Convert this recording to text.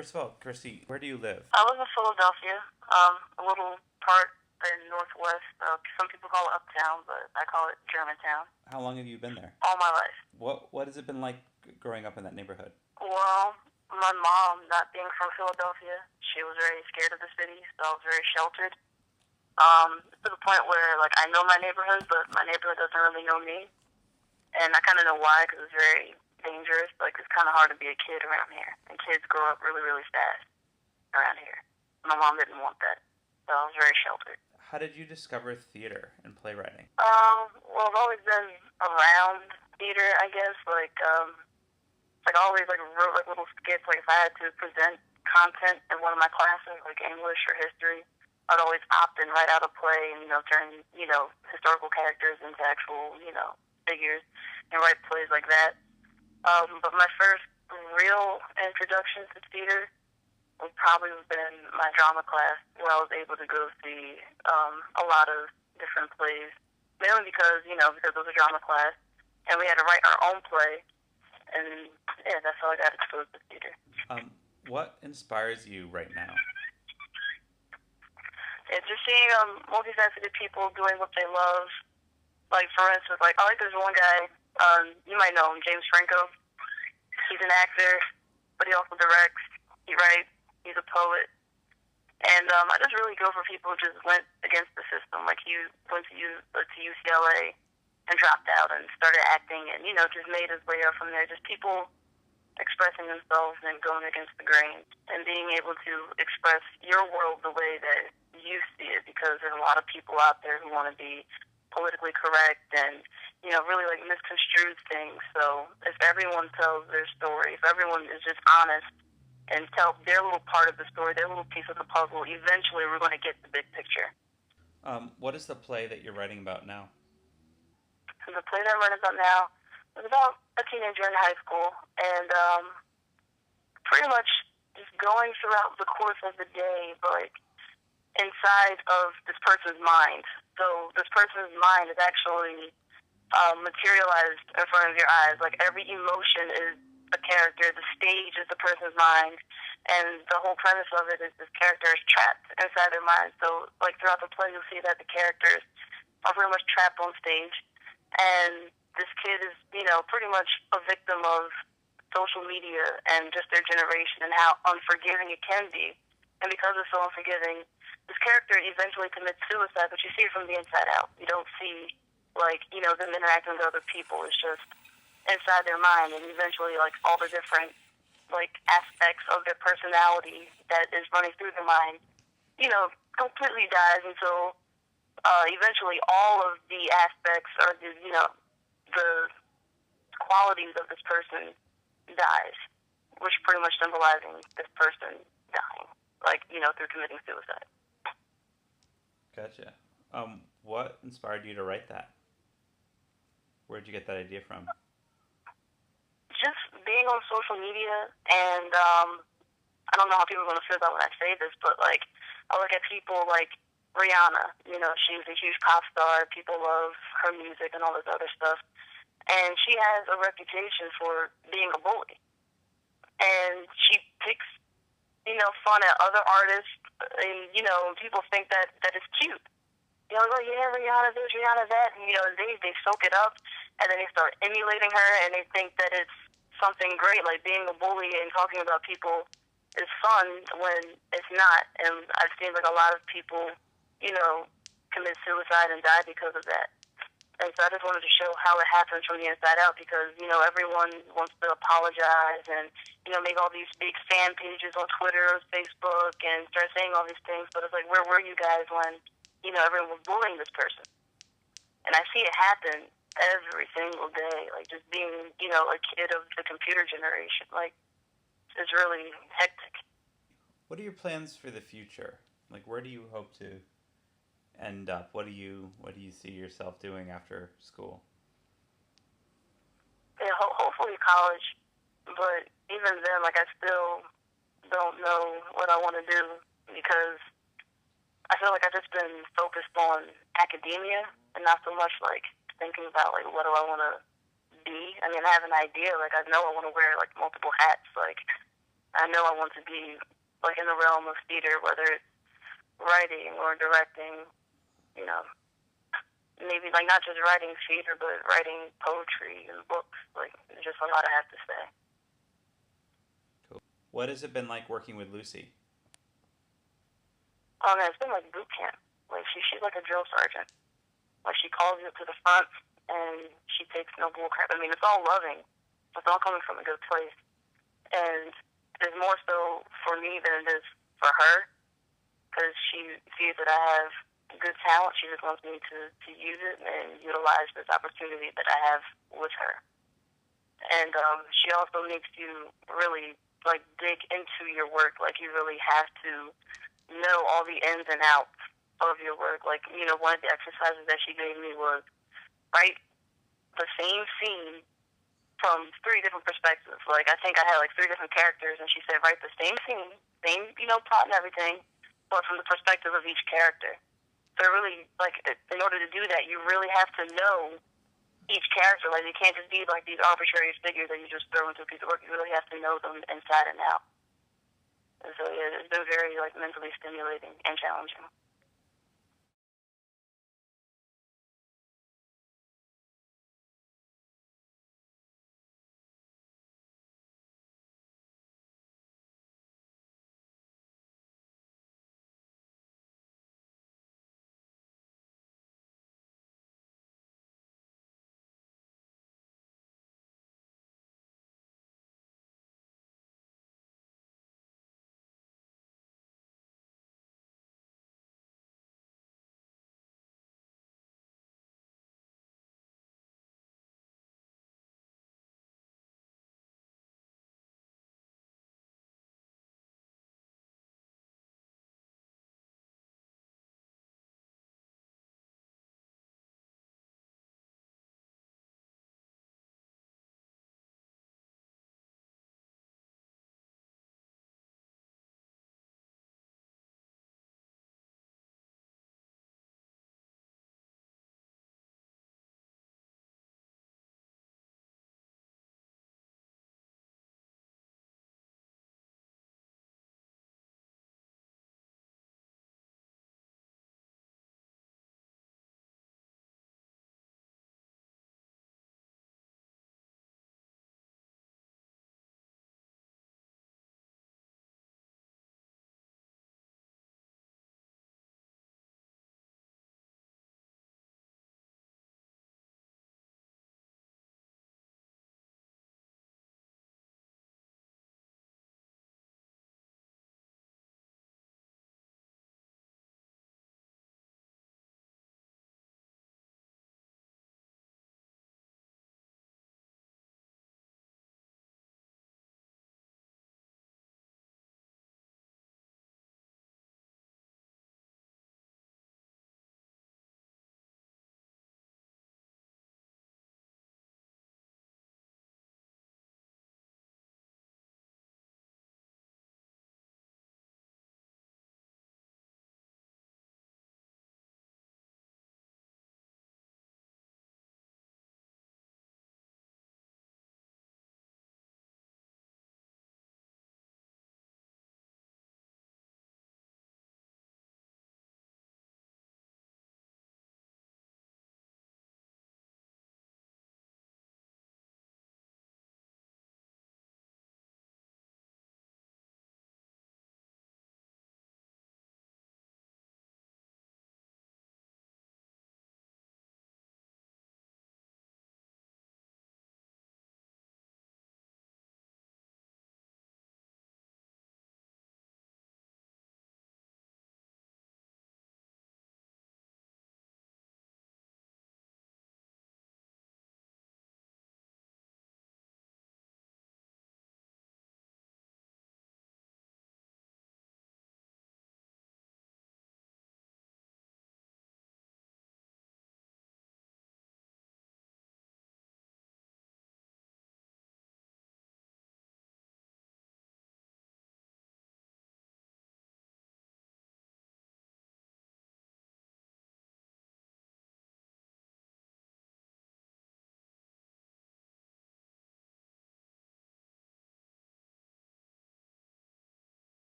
First of all, Kirstie, where do you live? I live in Philadelphia, a little part in Northwest. Some people call it Uptown, but I call it Germantown. How long have you been there? All my life. What has it been like growing up in that neighborhood? Well, my mom, not being from Philadelphia, she was very scared of the city, so I was very sheltered. To the point where, like, I know my neighborhood, but my neighborhood doesn't really know me. And I kind of know why, because it's very dangerous. Like, it's kind of hard to be a kid around here. And kids grow up really, really fast around here. My mom didn't want that, so I was very sheltered. How did you discover theater and playwriting? Well, I've always been around theater, I guess. Like I always like wrote like little skits. Like if I had to present content in one of my classes, like English or history, I'd always opt in, write out a play, and turn historical characters into actual figures, and write plays like that. But my first real introduction to theater would probably have been my drama class, where I was able to go see a lot of different plays, mainly because it was a drama class, and we had to write our own play, and yeah, that's how I got exposed to theater. What inspires you right now? And just seeing multifaceted people doing what they love. Like for instance, like I like this one guy, you might know him, James Franco. He's an actor, but he also directs, he writes, he's a poet. And I just really go for people who just went against the system. Like he went to UCLA and dropped out and started acting, and just made his way up from there. Just people expressing themselves and going against the grain and being able to express your world the way that you see it, because there's a lot of people out there who want to be politically correct and really like misconstrued things. So if everyone tells their story, if everyone is just honest and tell their little part of the story, their little piece of the puzzle, eventually we're going to get the big picture. What is the play that you're writing about now? And the play that I'm writing about now is about a teenager in high school, and pretty much just going throughout the course of the day, but like inside of this person's mind. So this person's mind is actually materialized in front of your eyes. Like every emotion is a character. The stage is the person's mind, and the whole premise of it is this character is trapped inside their mind. So like throughout the play, you'll see that the characters are pretty much trapped on stage, and this kid is pretty much a victim of social media and just their generation and how unforgiving it can be. And because it's so unforgiving, this character eventually commits suicide, but you see it from the inside out. You don't see them interacting with other people. It's just inside their mind, and eventually like all the different like aspects of their personality that is running through their mind, completely dies until eventually all of the aspects or the qualities of this person dies, which pretty much symbolizing this person dying, like through committing suicide. Gotcha. What inspired you to write that? Where'd you get that idea from? Just being on social media, and I don't know how people are going to feel about when I say this, but like I look at people like Rihanna. She's a huge pop star. People love her music and all this other stuff, and she has a reputation for being a bully. And she picks fun at other artists, and people think that is cute. Like, yeah, Rihanna this, Rihanna that, and they soak it up, and then they start emulating her, and they think that it's something great, like being a bully and talking about people is fun when it's not. And I've seen like a lot of people, commit suicide and die because of that. And so I just wanted to show how it happens from the inside out, because everyone wants to apologize and make all these big fan pages on Twitter or Facebook and start saying all these things. But it's like, where were you guys when everyone was bullying this person? And I see it happen every single day. Like just being a kid of the computer generation. Like it's really hectic. What are your plans for the future? Like, where do you hope to end up? What do you see yourself doing after school? Yeah, hopefully college, but even then, like I still don't know what I want to do, because I feel like I've just been focused on academia and not so much like thinking about like what do I want to be. I mean, I have an idea. Like I know I want to wear like multiple hats. Like I know I want to be like in the realm of theater, whether it's writing or directing, you know, maybe like not just writing theater, but writing poetry and books. Like, there's just a lot I have to say. Cool. What has it been like working with Lucy? Oh man, it's been like boot camp. Like she's like a drill sergeant. Like she calls you up to the front and she takes no bull crap. I mean, it's all loving. It's all coming from a good place. And it's more so for me than it is for her, because she sees that I have good talent. She just wants me to use it and utilize this opportunity that I have with her. And she also makes you really like dig into your work. Like you really have to know all the ins and outs of your work. Like, you know, one of the exercises that she gave me was write the same scene from 3 different perspectives. Like, I think I had like 3 different characters, and she said write the same scene, same, you know, plot and everything, but from the perspective of each character. So really, like, in order to do that, you really have to know each character. Like, you can't just be like these arbitrary figures that you just throw into a piece of work. You really have to know them inside and out. And so yeah, it's been very like mentally stimulating and challenging.